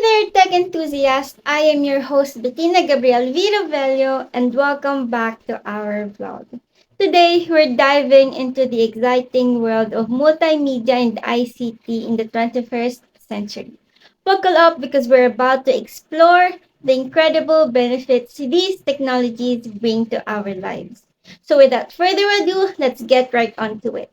there, tech enthusiast. I am your host, Bettina Gabriel Virovelio, and welcome back to our vlog. Today, we're diving into the exciting world of multimedia and ICT in the 21st century. Buckle up because we're about to explore the incredible benefits these technologies bring to our lives. So, without further ado, let's get right onto it.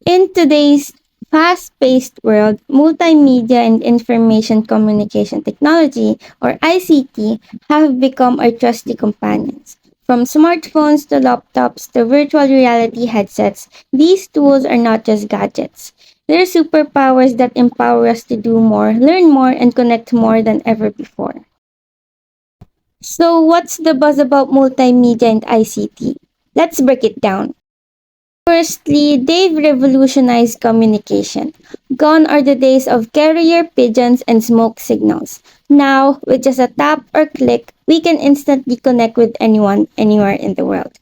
In today's fast paced world, multimedia and information communication technology, or ICT, have become our trusty companions. From smartphones to laptops to virtual reality headsets, these tools are not just gadgets. They're superpowers that empower us to do more, learn more, and connect more than ever before. So, what's the buzz about multimedia and ICT? Let's break it down. Firstly, they've revolutionized communication. Gone are the days of carrier pigeons and smoke signals. Now, with just a tap or click, we can instantly connect with anyone, anywhere in the world.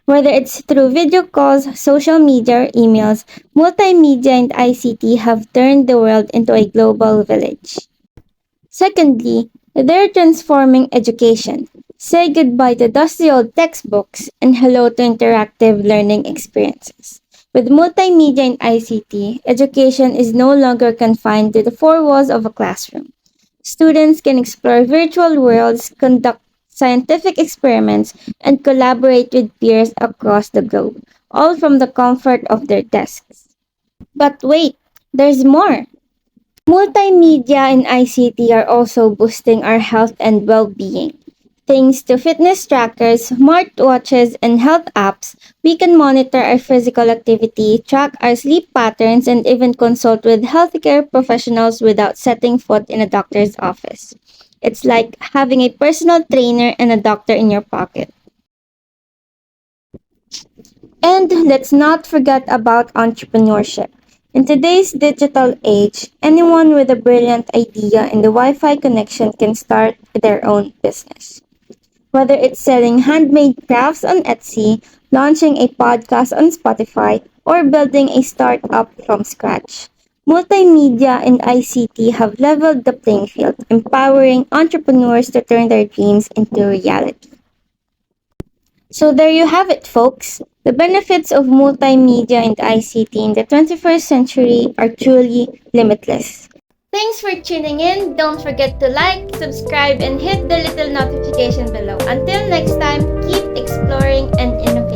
Whether it's through video calls, social media, or emails, multimedia and ICT have turned the world into a global village. Secondly, they're transforming education. Say goodbye to dusty old textbooks and hello to interactive learning experiences. With multimedia and ICT, education is no longer confined to the four walls of a classroom. Students can explore virtual worlds, conduct scientific experiments, and collaborate with peers across the globe, all from the comfort of their desks. But wait, there's more. Multimedia and ICT are also boosting our health and well-being. Thanks to fitness trackers, smartwatches, and health apps, we can monitor our physical activity, track our sleep patterns, and even consult with healthcare professionals without setting foot in a doctor's office. It's like having a personal trainer and a doctor in your pocket. And let's not forget about entrepreneurship. In today's digital age, anyone with a brilliant idea and the Wi Fi connection can start their own business. Whether it's selling handmade crafts on Etsy, launching a podcast on Spotify, or building a startup from scratch. Multimedia and ICT have leveled the playing field, empowering entrepreneurs to turn their dreams into reality. So there you have it, folks. The benefits of multimedia and ICT in the 21st century are truly limitless. Thanks for tuning in. Don't forget to like, subscribe, and hit the little notification below. Until next time, keep exploring and innovating.